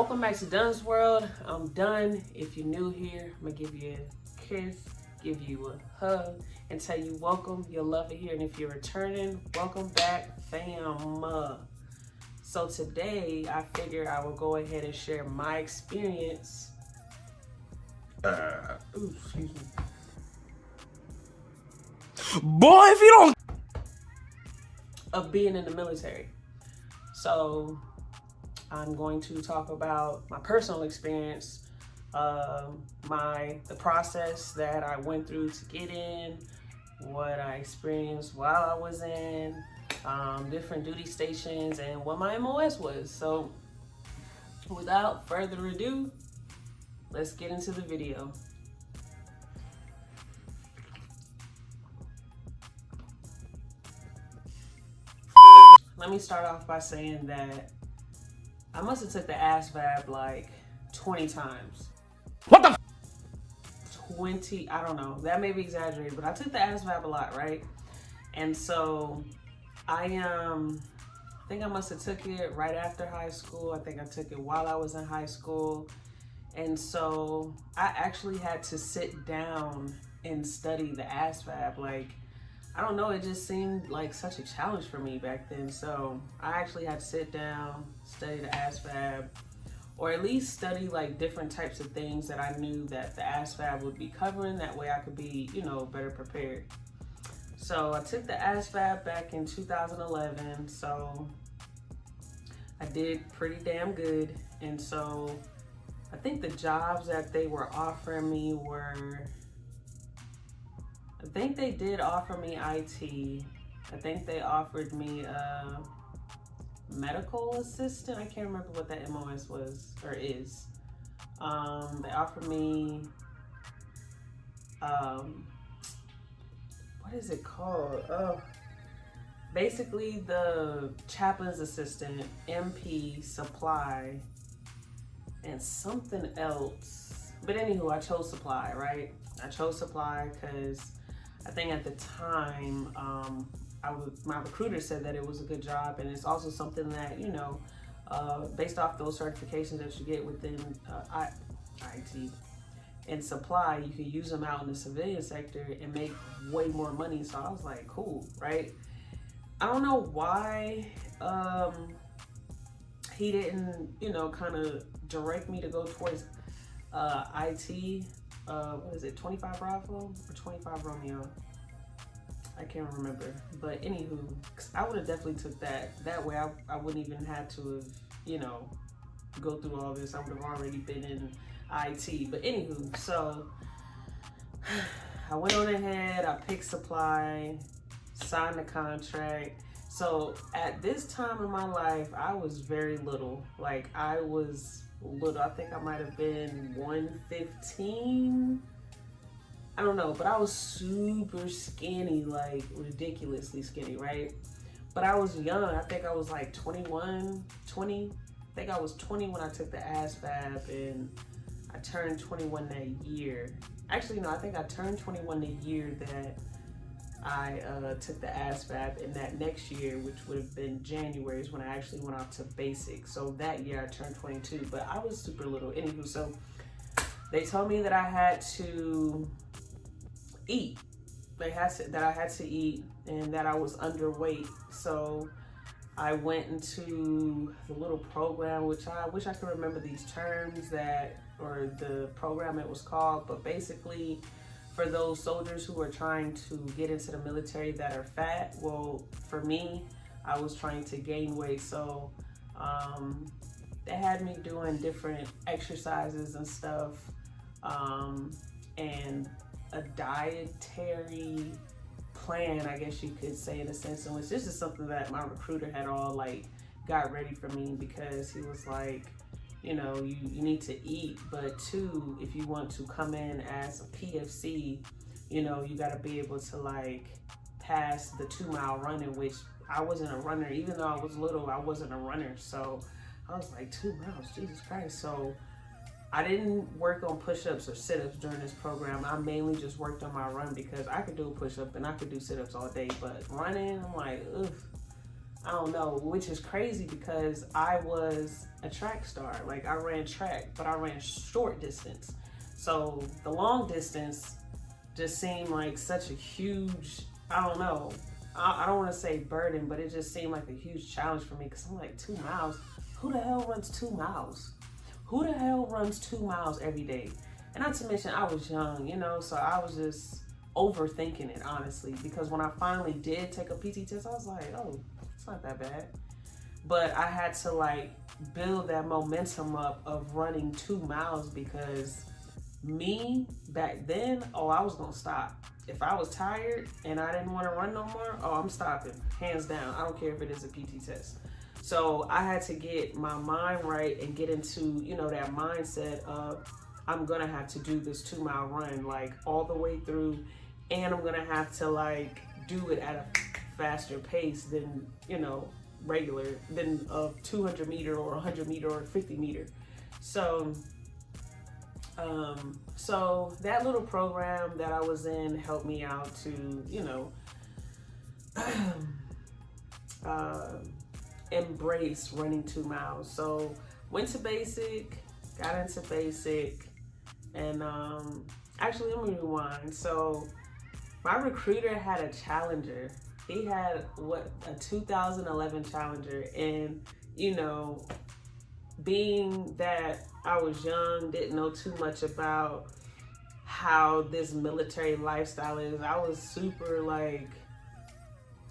Welcome back to DunnZWorld. I'm Dunn. If you're new here, I'm gonna give you a kiss, give you a hug, and tell you welcome. You'll love it here. And if you're returning, welcome back, fam. So today, I figured I will go ahead and share my experience. Excuse me. Boy, if you don't... Of being in the military. So I'm going to talk about my personal experience, the process that I went through to get in, what I experienced while I was in, different duty stations, and what my MOS was. So without further ado, let's get into the video. Let me start off by saying that I must have took the ASVAB like 20 times. What the? 20, I don't know. That may be exaggerated, but I took the ASVAB a lot, right? And so I think I must have took it right after high school. I think I took it while I was in high school. And so I actually had to sit down and study the ASVAB. Like, I don't know, it just seemed like such a challenge for me back then. So I actually had to sit down, study the ASVAB, or at least study like different types of things that I knew that the ASVAB would be covering. That way I could be, better prepared. So I took the ASVAB back in 2011. So I did pretty damn good. And so I think the jobs that they were offering me were, I think they did offer me IT. I think they offered me a medical assistant. I can't remember what that MOS was or is. They offered me, what is it called? Basically the chaplain's assistant, MP, supply, and something else. But anywho, I chose supply, right? I chose supply because I think at the time, my recruiter said that it was a good job, and it's also something that, based off those certifications that you get within IT and supply, you can use them out in the civilian sector and make way more money. So I was like, cool, right? I don't know why he didn't, kind of direct me to go towards IT. What is it, 25 Bravo or 25 Romeo? I can't remember. But anywho, I would have definitely took that. That way I wouldn't even have to have, go through all this. I would have already been in IT. But anywho, so I went on ahead, I picked supply, signed the contract. So at this time in my life, I was very little. Like, I was little. I think I might have been 115. I don't know, but I was super skinny, like ridiculously skinny, right? But I was young. I think I was like 21, 20. I think I was 20 when I took the ASVAB, and I turned 21 that year. Actually, no, I think I turned 21 the year that I took the ASVAB, and that next year, which would have been January, is when I actually went off to basic. So that year I turned 22, but I was super little. Anywho, so they told me that I had to eat. That I had to eat, and that I was underweight. So I went into the little program, which I wish I could remember these terms or the program it was called, but basically, for those soldiers who are trying to get into the military that are fat, well, for me, I was trying to gain weight. So they had me doing different exercises and stuff, and a dietary plan, I guess you could say, in a sense, in which this is something that my recruiter had all got ready for me, because he was like, you need to eat, but two, if you want to come in as a PFC, you got to be able to pass the 2-mile running, which I wasn't a runner. Even though I was little, I wasn't a runner. So I was like, 2 miles, Jesus Christ. So I didn't work on push-ups or sit-ups during this program. I mainly just worked on my run, because I could do a push-up and I could do sit-ups all day, but running, I'm like, ugh, I don't know, which is crazy because I was a track star. Like I ran track, but I ran short distance. So the long distance just seemed like such a huge, I don't know, I don't want to say burden, but it just seemed like a huge challenge for me because I'm like, 2 miles? Who the hell runs 2 miles? Who the hell runs 2 miles every day? And not to mention I was young, you know, so I was just overthinking it, honestly, because when I finally did take a PT test, I was like, oh, it's not that bad. But I had to like build that momentum up of running 2 miles because me back then, oh, I was gonna stop. If I was tired and I didn't want to run no more, oh, I'm stopping, hands down. I don't care if it is a PT test. So I had to get my mind right and get into, you know, that mindset of I'm gonna have to do this 2 mile run like all the way through, and I'm gonna have to like do it at a faster pace than, you know, regular, than a 200 meter or 100 meter or 50 meter. So that little program that I was in helped me out to, you know, embrace running 2 miles. So went to basic, got into basic, and actually let me rewind. So my recruiter had a Challenger. He had a 2011 Challenger, and you know, being that I was young, didn't know too much about how this military lifestyle is, I was super like,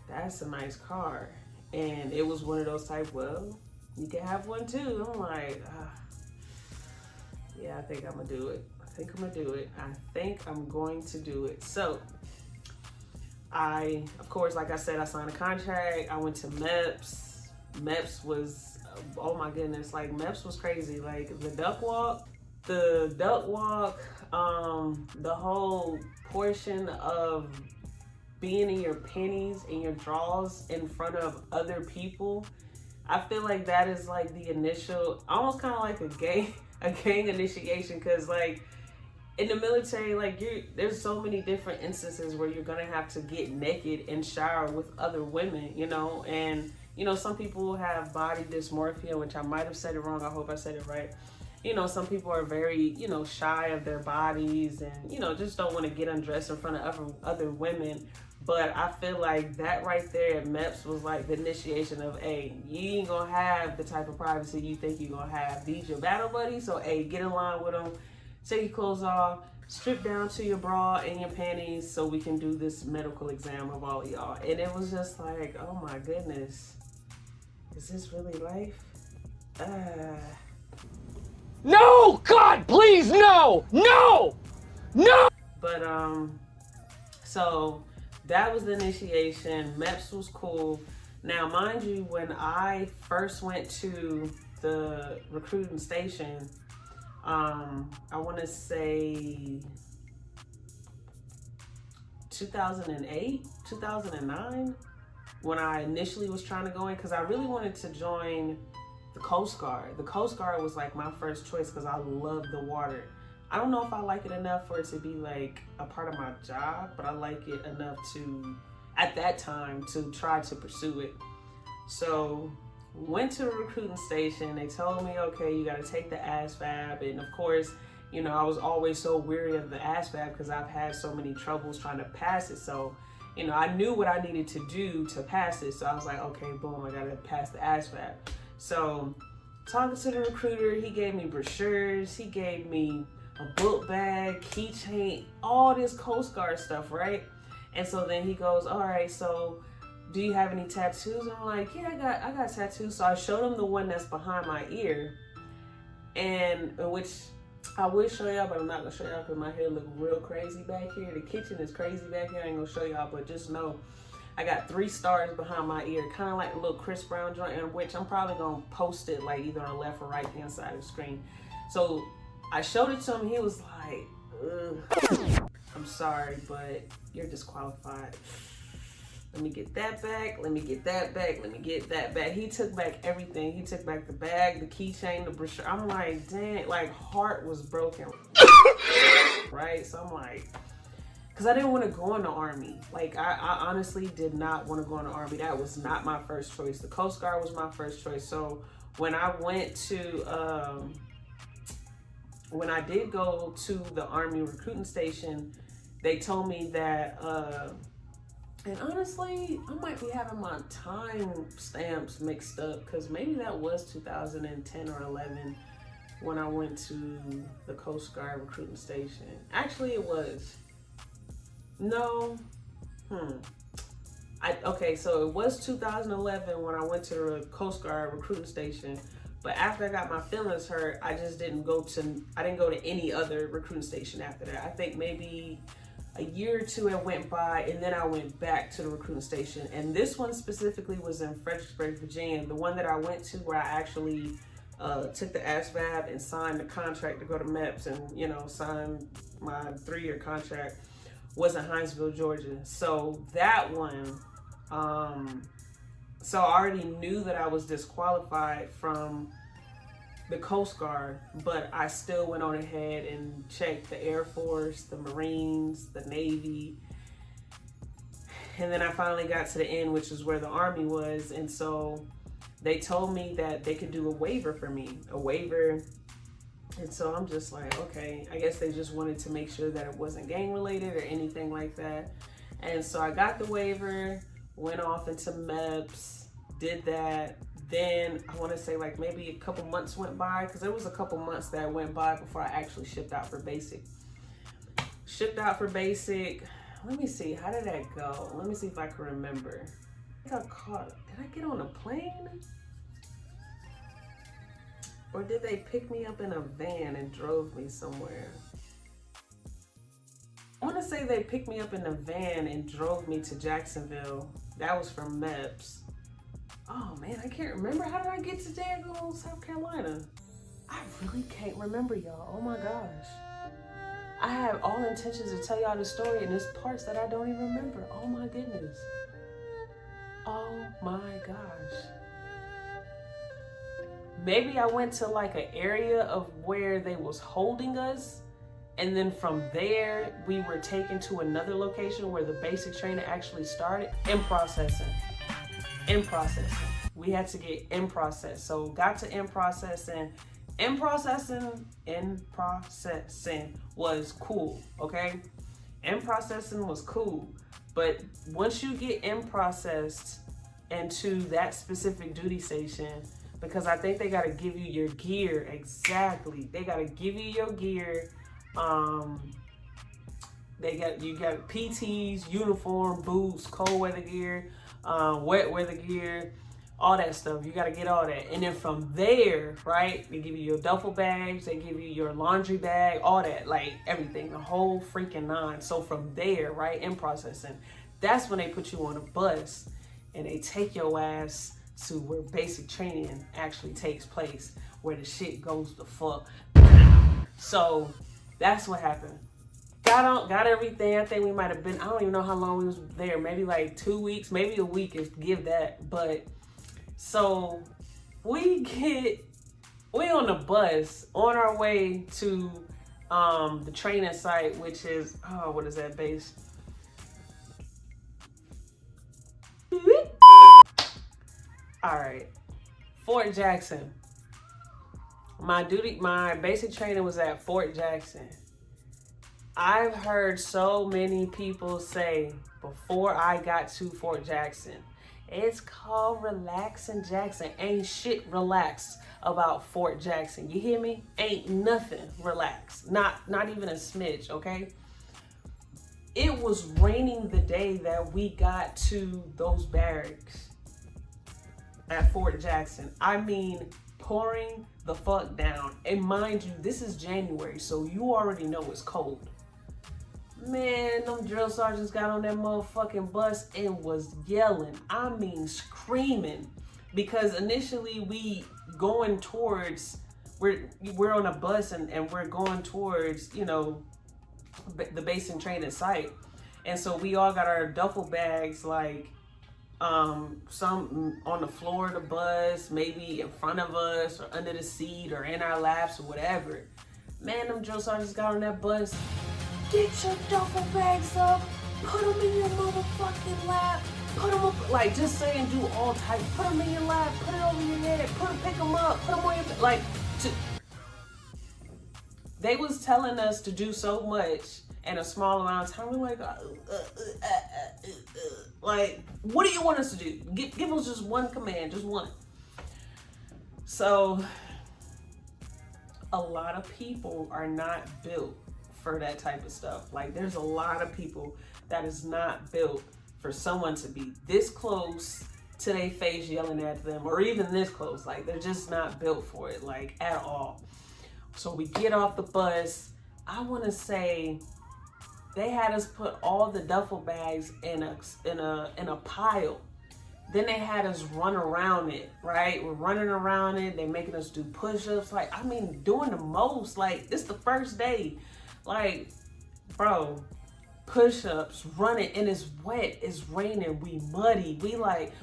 that's a nice car. And it was one of those type, well, you can have one too. I'm like, yeah, I think I'm gonna do it. I think I'm going to do it. So of course, like I said, I signed a contract. I went to MEPS. MEPS was, oh my goodness, like MEPS was crazy. Like the duck walk, the whole portion of being in your panties and your drawers in front of other people. I feel like that is like the initial, almost kind of like a gang initiation, because like in the military, like there's so many different instances where you're gonna have to get naked and shower with other women, you know, and you know, some people have body dysmorphia, which I might have said it wrong. I hope I said it right. You know, some people are very, you know, shy of their bodies and, you know, just don't want to get undressed in front of other women. But I feel like that right there at MEPS was like the initiation of, hey, you ain't gonna have the type of privacy you think you're gonna have. These your battle buddies, so hey, get in line with them, take your clothes off, strip down to your bra and your panties so we can do this medical exam of all of y'all. And it was just like, oh my goodness, is this really life? No! God, please, no! No! No! But, so that was the initiation. MEPS was cool. Now, mind you, when I first went to the recruiting station, I want to say 2008, 2009, when I initially was trying to go in, because I really wanted to join the Coast Guard. The Coast Guard was like my first choice because I love the water. I don't know if I like it enough for it to be like a part of my job, but I like it enough to, at that time, to try to pursue it. So went to the recruiting station. They told me, okay, you got to take the ASVAB. And of course, you know, I was always so weary of the ASVAB because I've had so many troubles trying to pass it. So, you know, I knew what I needed to do to pass it. So I was like, okay, boom, I got to pass the ASVAB. So talking to the recruiter, he gave me brochures, he gave me a book bag, keychain, all this Coast Guard stuff, right? And so then he goes, all right, so do you have any tattoos? I'm like, yeah, I got tattoos. So I showed him the one that's behind my ear, and which I would show y'all, but I'm not gonna show y'all because my hair look real crazy back here. The kitchen is crazy back here. I ain't gonna show y'all, but just know I got 3 stars behind my ear, kind of like a little Chris Brown joint, in which I'm probably gonna post it like either on the left or right hand side of the screen. So I showed it to him. He was like, ugh, I'm sorry, but you're disqualified. Let me get that back. Let me get that back. Let me get that back. He took back everything. He took back the bag, the keychain, the brochure. I'm like, dang, like heart was broken. Right? So I'm like, because I didn't want to go in the Army. Like, I honestly did not want to go in the Army. That was not my first choice. The Coast Guard was my first choice. So when I went to, when I did go to the Army recruiting station, they told me that, and honestly, I might be having my time stamps mixed up, because maybe that was 2010 or 11 when I went to the Coast Guard recruiting station. Actually, it was. No. Okay, so it was 2011 when I went to the Coast Guard recruiting station. But after I got my feelings hurt, I didn't go to any other recruiting station after that. I think maybe a year or two it went by, and then I went back to the recruiting station. And this one specifically was in Fredericksburg, Virginia. The one that I went to, where I actually took the ASVAB and signed the contract to go to MEPS and, you know, signed my 3-year contract, was in Hinesville, Georgia. So that one, so I already knew that I was disqualified from the Coast Guard, but I still went on ahead and checked the Air Force, the Marines, the Navy. And then I finally got to the end, which is where the Army was. And so they told me that they could do a waiver for me, a waiver. And so I'm just like, okay, I guess they just wanted to make sure that it wasn't gang related or anything like that. And so I got the waiver, went off into MEPS, did that. Then I want to say like maybe a couple months went by, because there was a couple months that went by before I actually shipped out for basic. Shipped out for basic. Let me see, how did that go? Let me see if I can remember. I got caught. Did I get on a plane? Or did they pick me up in a van and drove me somewhere? I want to say they picked me up in a van and drove me to Jacksonville. That was from MEPS. Oh man, I can't remember. How did I get to Dago, South Carolina? I really can't remember, y'all. Oh my gosh. I have all intentions to tell y'all the story, and there's parts that I don't even remember. Oh my goodness. Oh my gosh. Maybe I went to like an area of where they was holding us, and then from there we were taken to another location where the basic training actually started. In processing. We had to get in process. So got to in processing. In processing was cool, okay? In processing was cool. But once you get in processed into that specific duty station, because I think they gotta give you your gear, exactly. They gotta give you your gear. You got PTs, uniform, boots, cold weather gear, wet weather gear, all that stuff. You gotta get all that. And then from there, right, they give you your duffel bags, they give you your laundry bag, all that, like everything, the whole freaking nine. So from there, right, in processing, that's when they put you on a bus and they take your ass to where basic training actually takes place, where the shit goes the fuck down. So that's what happened. Got everything. I think we might have been, I don't even know how long we was there, maybe like 2 weeks, maybe a week if give that. But so we on the bus on our way to the training site, which is, what is that base? All right, Fort Jackson. My basic training was at Fort Jackson. I've heard so many people say before I got to Fort Jackson, it's called Relaxing Jackson. Ain't shit relaxed about Fort Jackson. You hear me? Ain't nothing relaxed. Not even a smidge, okay? It was raining the day that we got to those barracks at Fort Jackson. I mean, pouring the fuck down. And mind you, this is January, so you already know it's cold. Man, them drill sergeants got on that motherfucking bus and was yelling. I mean, screaming. Because initially we're on a bus and we're going towards, you know, the base and training site. And so we all got our duffel bags, like, some on the floor of the bus, maybe in front of us or under the seat or in our laps or whatever. Man, them drill sergeants got on that bus get your duffel bags up, put them in your motherfucking lap, put them up, like just saying do all types, put them in your lap, put it over your head, pick them up, put them on your, like, they was telling us to do so much in a small amount of time. We're like, like, what do you want us to do? Give us just one command, just one. So a lot of people are not built for that type of stuff. Like, there's a lot of people that is not built for someone to be this close to their face yelling at them, or even this close. Like, they're just not built for it, like, at all. So we get off the bus. I want to say they had us put all the duffel bags in a pile. Then they had us run around it, right? We're running around it. They're making us do push-ups. Like, I mean, doing the most. Like, it's the first day. Like, bro, push-ups, running, and it's wet, it's raining, we muddy,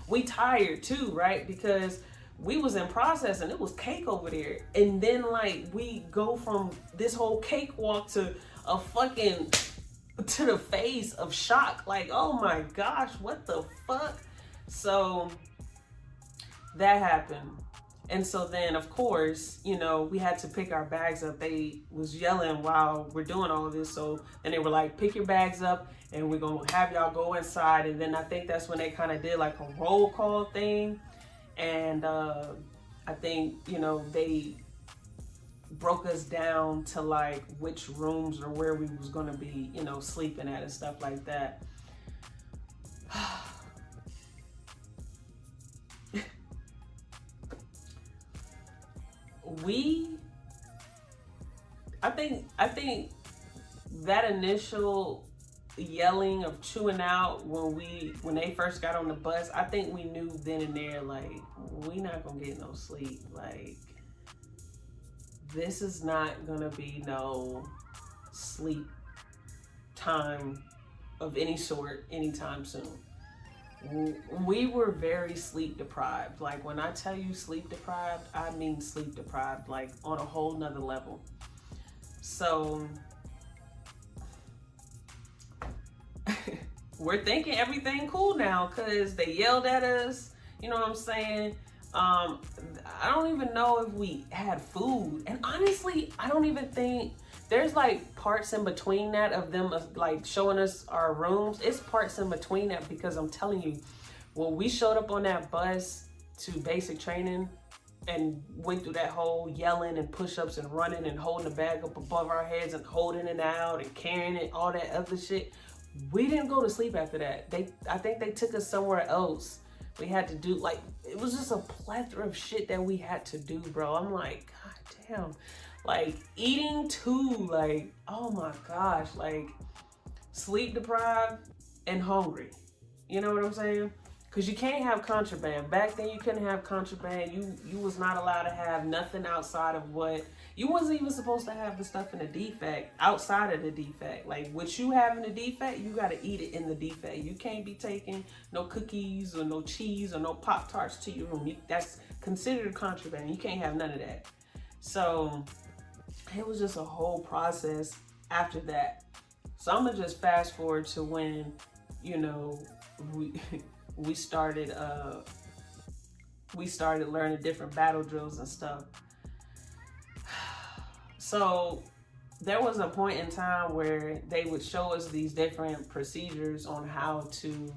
we tired too, right? Because we was in process and it was cake over there. And then like we go from this whole cakewalk to a fucking, to the face of shock. Like, oh my gosh, what the fuck? So that happened. And so then of course, you know, we had to pick our bags up. They was yelling while we're doing all of this. So then they were like, pick your bags up and we're gonna have y'all go inside. And then I think that's when they kind of did like a roll call thing. And I think, you know, they broke us down to like which rooms or where we was gonna be, you know, sleeping at and stuff like that. I think that initial yelling of chewing out when they first got on the bus, I think we knew then and there, like, we not gonna get no sleep. Like, this is not gonna be no sleep time of any sort anytime soon. We were very sleep deprived. Like, when I tell you sleep deprived, I mean sleep deprived, like on a whole nother level. So we're thinking everything cool now because they yelled at us, you know what I'm saying? I don't even know if we had food. And honestly, I don't even think there's like parts in between that of them like showing us our rooms. It's parts in between that because I'm telling you, when we showed up on that bus to basic training and went through that whole yelling and push-ups and running and holding the bag up above our heads and holding it out and carrying it, all that other shit, we didn't go to sleep after that. I think they took us somewhere else. We had to do, like, it was just a plethora of shit that we had to do, bro. I'm like, God damn. Like, eating too, like, oh my gosh, like, sleep deprived and hungry. You know what I'm saying? Because you can't have contraband. Back then, you couldn't have contraband. You was not allowed to have nothing outside of what, you wasn't even supposed to have the stuff in the defect, outside of the defect. Like, what you have in the defect, you got to eat it in the defect. You can't be taking no cookies or no cheese or no Pop-Tarts to your room. That's considered contraband. You can't have none of that. So it was just a whole process after that. So I'm going to just fast forward to when, you know, we started learning different battle drills and stuff. So there was a point in time where they would show us these different procedures on how to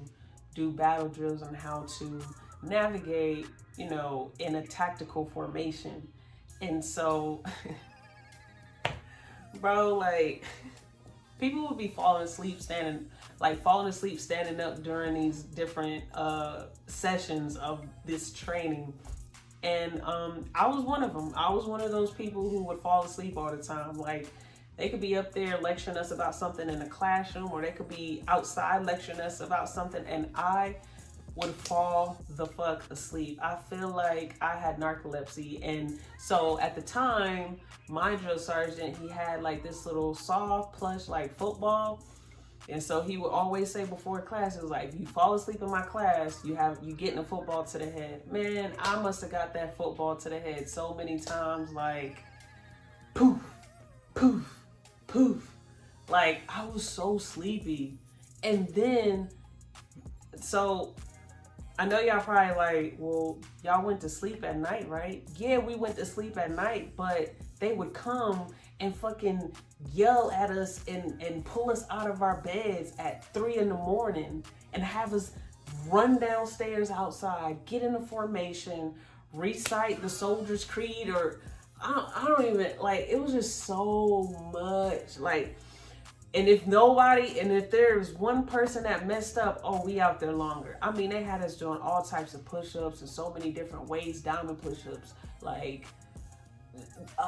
do battle drills and how to navigate, you know, in a tactical formation. And so, bro, like, people would be falling asleep standing up during these different sessions of this training. And I was one of them. I was one of those people who would fall asleep all the time. Like, they could be up there lecturing us about something in the classroom, or they could be outside lecturing us about something, and I would fall the fuck asleep. I feel like I had narcolepsy. And so at the time, my drill sergeant, he had like this little soft plush like football. And so he would always say before class, it was like, if you fall asleep in my class, you getting a football to the head. Man, I must have got that football to the head so many times, like, poof, poof, poof, Like, I was so sleepy. And then, so I know y'all probably like, well, y'all went to sleep at night, right? Yeah, we went to sleep at night, but they would come and fucking yell at us and pull us out of our beds at 3 in the morning and have us run downstairs outside, get in a formation, recite the Soldier's Creed, or I don't even, like, it was just so much. Like, and if there's one person that messed up, oh, we out there longer. I mean, they had us doing all types of push-ups and so many different ways, diamond push-ups, like a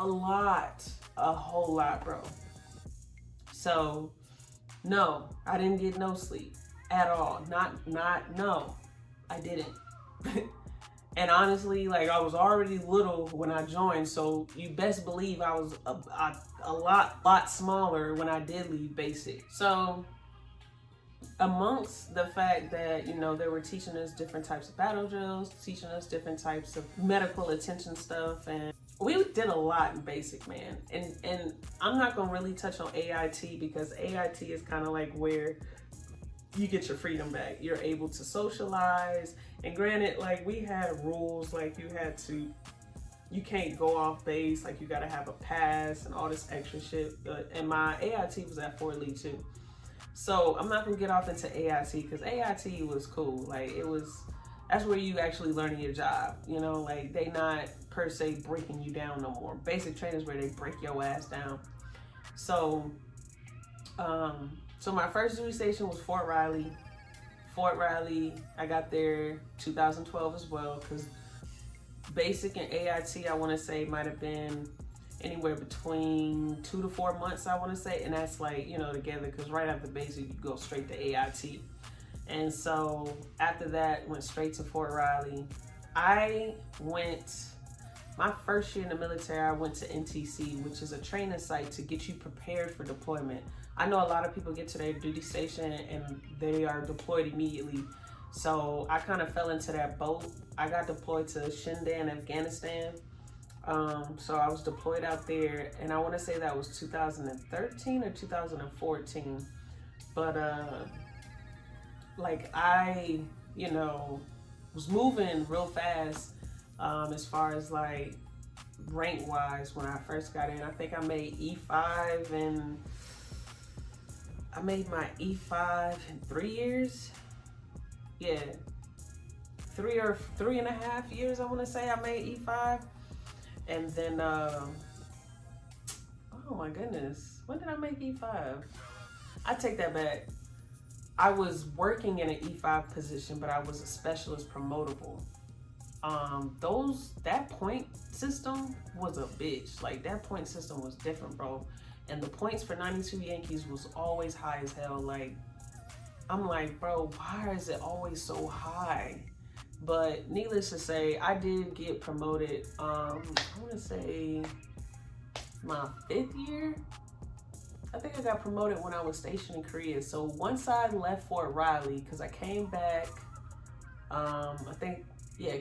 whole lot, bro. So, no, I didn't get no sleep at all. No, I didn't. And honestly, like, I was already little when I joined, so you best believe I was a lot smaller when I did leave basic. So amongst the fact that, you know, they were teaching us different types of battle drills, teaching us different types of medical attention stuff, and we did a lot in basic, man. And I'm not gonna really touch on AIT because AIT is kind of like where you get your freedom back. You're able to socialize. And granted, like, we had rules, like you can't go off base, like you gotta have a pass and all this extra shit. And my AIT was at Fort Lee too. So I'm not gonna get off into AIT because AIT was cool. Like, that's where you actually learning your job. You know, like, they not per se breaking you down no more. Basic training is where they break your ass down. So, so my first duty station was Fort Riley. Fort Riley, I got there 2012 as well, because basic and AIT, I want to say, might have been anywhere between 2 to 4 months, I want to say. And that's like, you know, together, because right after basic, you go straight to AIT. And so after that, went straight to Fort Riley. My first year in the military, I went to NTC, which is a training site to get you prepared for deployment. I know a lot of people get to their duty station and they are deployed immediately. So I kind of fell into that boat. I got deployed to Shindan, Afghanistan. So I was deployed out there, and I want to say that was 2013 or 2014. But like, I, you know, was moving real fast as far as like rank wise when I first got in. I think I made E5, and I made my E5 in 3 years. Yeah, 3.5 years, I want to say I made E5. And then, oh my goodness, when did I make E5? I take that back. I was working in an E5 position, but I was a specialist promotable. That point system was a bitch. Like, that point system was different, bro. And the points for 92 Yankees was always high as hell. Like, I'm like, bro, why is it always so high? But needless to say, I did get promoted, I want to say my 5th year. I think I got promoted when I was stationed in Korea. So once I left Fort Riley, because I came back,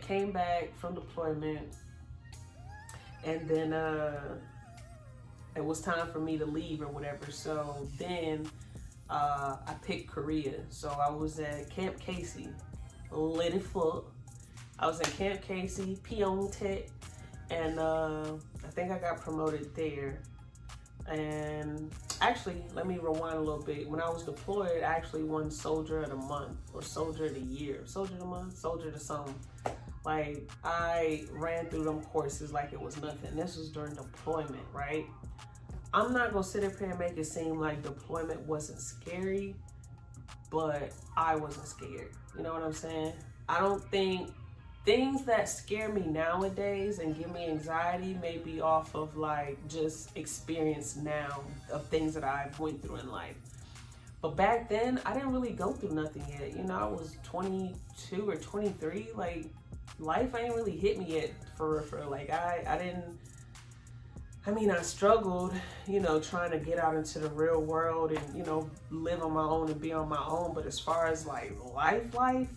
came back from deployment, and then it was time for me to leave or whatever. So then I picked Korea. So I was at Camp Casey, lit it fuck. I was at Camp Casey, Pyeongtaek, and I think I got promoted there. And actually, let me rewind a little bit. When I was deployed, I actually won Soldier of the Month or Soldier of the Year. Soldier of the Month? Soldier of something. Like, I ran through them courses like it was nothing. This was during deployment, right? I'm not gonna sit up here and make it seem like deployment wasn't scary, but I wasn't scared. You know what I'm saying? I don't think things that scare me nowadays and give me anxiety may be off of like just experience now of things that I've went through in life. But back then, I didn't really go through nothing yet. You know, I was 22 or 23. Like, life ain't really hit me yet for like, I struggled, you know, trying to get out into the real world and, you know, live on my own and be on my own. But as far as like life,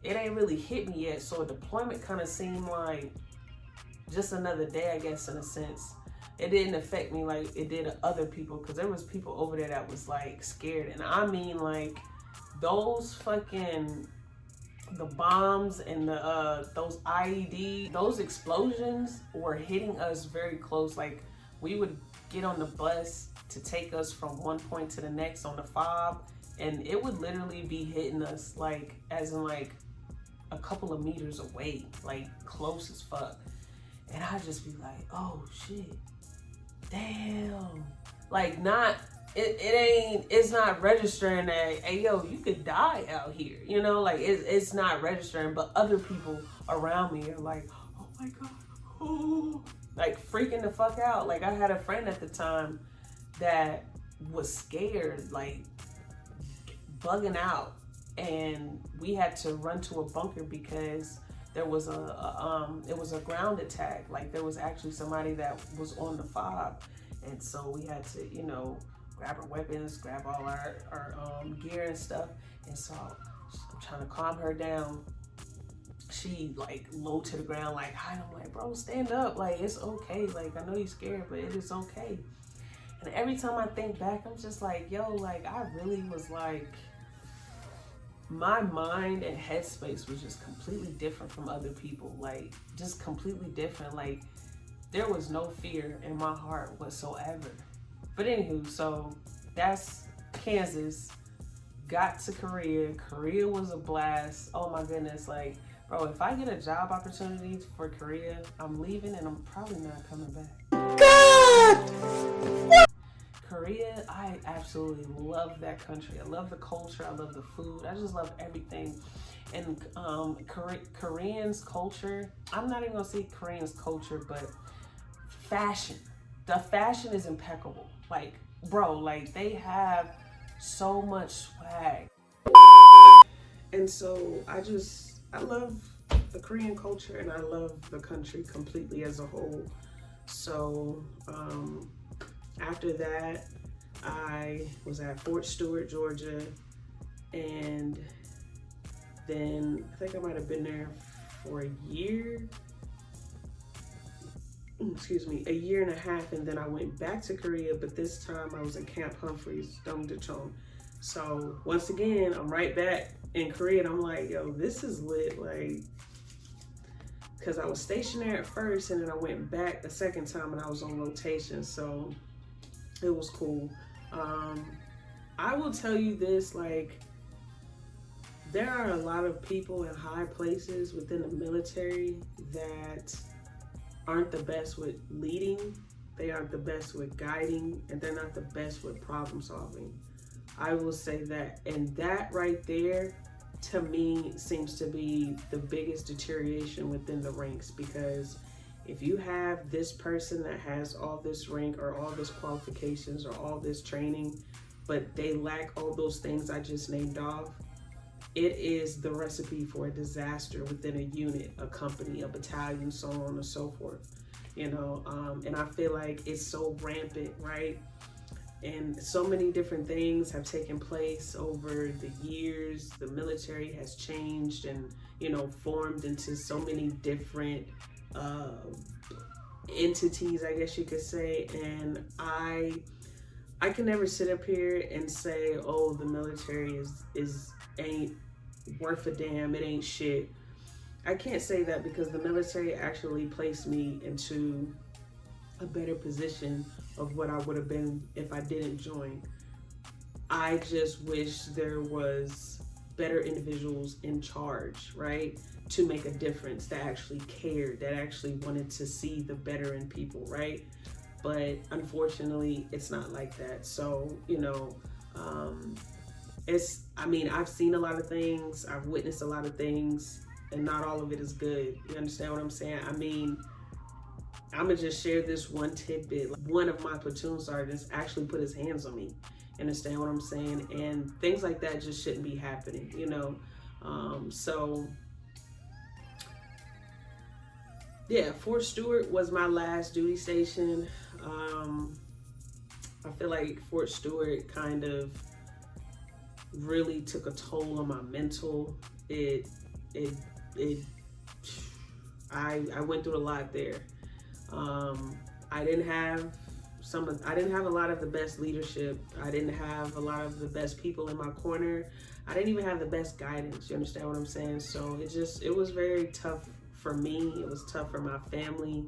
it ain't really hit me yet. So a deployment kind of seemed like just another day, I guess, in a sense. it didn't affect me like it did other people, because there was people over there that was like scared. And I mean, like, those fucking, the bombs and the those IED, those explosions were hitting us very close. Like, we would get on the bus to take us from one point to the next on the fob, and it would literally be hitting us, like, as in like a couple of meters away, like close as fuck. And I'd just be like, oh shit, damn. Like, not, it's not registering that, hey yo, you could die out here, you know? Like, it's not registering, but other people around me are like, oh my God, oh, like freaking the fuck out. Like, I had a friend at the time that was scared, like bugging out, and we had to run to a bunker because there was it was a ground attack. Like, there was actually somebody that was on the fob, and so we had to, you know, grab our weapons, grab all our gear and stuff. And so I'm trying to calm her down. She like low to the ground, like, hi. I'm like, bro, stand up. Like, it's okay. Like, I know you're scared, but it is okay. And every time I think back, I'm just like, yo, like, I really was like, my mind and headspace was just completely different from other people. Like, just completely different. Like, there was no fear in my heart whatsoever. But anywho, so that's Kansas. Got to Korea. Korea was a blast. Oh my goodness. Like, bro, if I get a job opportunity for Korea, I'm leaving and I'm probably not coming back. God! Korea, I absolutely love that country. I love the culture. I love the food. I just love everything. And Koreans' culture, I'm not even gonna say Koreans' culture, but fashion. The fashion is impeccable. Like, bro, like, they have so much swag. And so I love the Korean culture, and I love the country completely as a whole. So after that, I was at Fort Stewart, Georgia, and then I think I might have been there for a year and a half, and then I went back to Korea, but this time I was in Camp Humphreys, Dongdaecheon. So once again, I'm right back in Korea, and I'm like, yo, this is lit, like, because I was stationed there at first, and then I went back the second time, and I was on rotation, so it was cool. I will tell you this, like, there are a lot of people in high places within the military that aren't the best with leading, they aren't the best with guiding, and they're not the best with problem solving. I will say that, and that right there, to me, seems to be the biggest deterioration within the ranks, because if you have this person that has all this rank or all this qualifications or all this training, but they lack all those things I just named off, it is the recipe for a disaster within a unit, a company, a battalion, so on and so forth. You know, and I feel like it's so rampant, right? And so many different things have taken place over the years. The military has changed and, you know, formed into so many different entities, I guess you could say. And I can never sit up here and say, oh, the military ain't worth a damn, it ain't shit. I can't say that, because the military actually placed me into a better position of what I would have been if I didn't join. I just wish there was better individuals in charge, right? To make a difference, that actually cared, that actually wanted to see the better in people, right? But unfortunately, it's not like that. So, you know, I've seen a lot of things, I've witnessed a lot of things, and not all of it is good. You understand what I'm saying? I mean, I'm gonna just share this one tidbit. One of my platoon sergeants actually put his hands on me. Understand what I'm saying? And things like that just shouldn't be happening, you know? So yeah, Fort Stewart was my last duty station. I feel like Fort Stewart kind of really took a toll on my mental. I went through a lot there. I didn't have I didn't have a lot of the best leadership. I didn't have a lot of the best people in my corner. I didn't even have the best guidance. You understand what I'm saying? So it was very tough for me. It was tough for my family.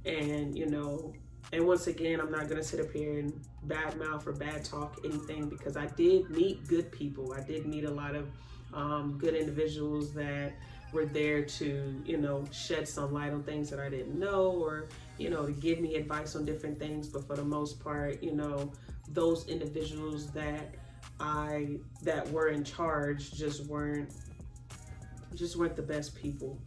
And, and once again, I'm not going to sit up here and bad mouth or bad talk anything, because I did meet good people. I did meet a lot of good individuals that were there to, shed some light on things that I didn't know, or, to give me advice on different things. But for the most part, those individuals that were in charge just weren't the best people.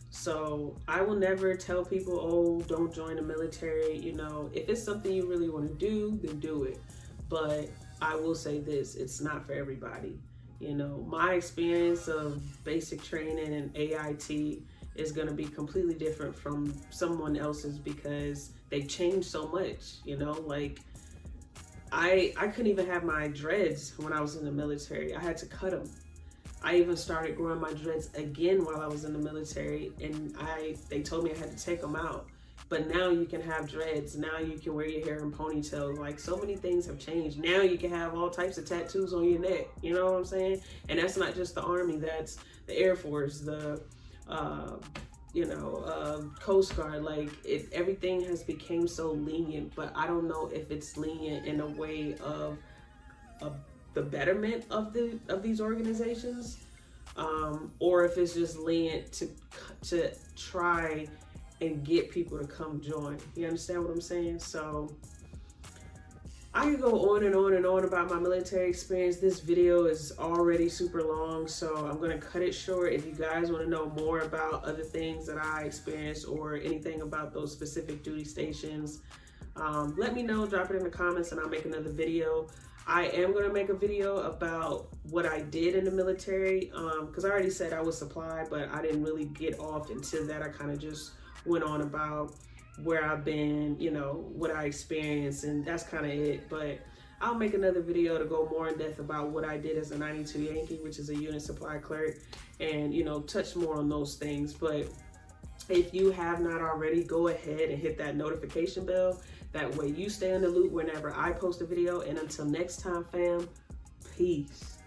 So I will never tell people, oh, don't join the military. If it's something you really want to do, then do it. But I will say this, it's not for everybody. My experience of basic training and AIT is going to be completely different from someone else's, because they've changed so much. Like I couldn't even have my dreads when I was in the military. I had to cut them. I even started growing my dreads again while I was in the military, and they told me I had to take them out. But now you can have dreads. Now you can wear your hair in ponytails. Like, so many things have changed. Now you can have all types of tattoos on your neck. You know what I'm saying? And that's not just the Army. That's the Air Force, the Coast Guard. Like, everything has become so lenient. But I don't know if it's lenient in a way of the betterment of these organizations, or if it's just lenient to try and get people to come join. You understand what I'm saying? So I could go on and on and on about my military experience. This video is already super long, so I'm gonna cut it short. If you guys want to know more about other things that I experienced or anything about those specific duty stations, let me know, drop it in the comments, and I'll make another video. I am going to make a video about what I did in the military, because I already said I was supply, but I didn't really get off into that. I kind of just went on about where I've been, what I experienced, and that's kind of it. But I'll make another video to go more in depth about what I did as a 92 Yankee, which is a unit supply clerk, and, touch more on those things. But if you have not already, go ahead and hit that notification bell. That way you stay in the loop whenever I post a video. And until next time, fam, peace.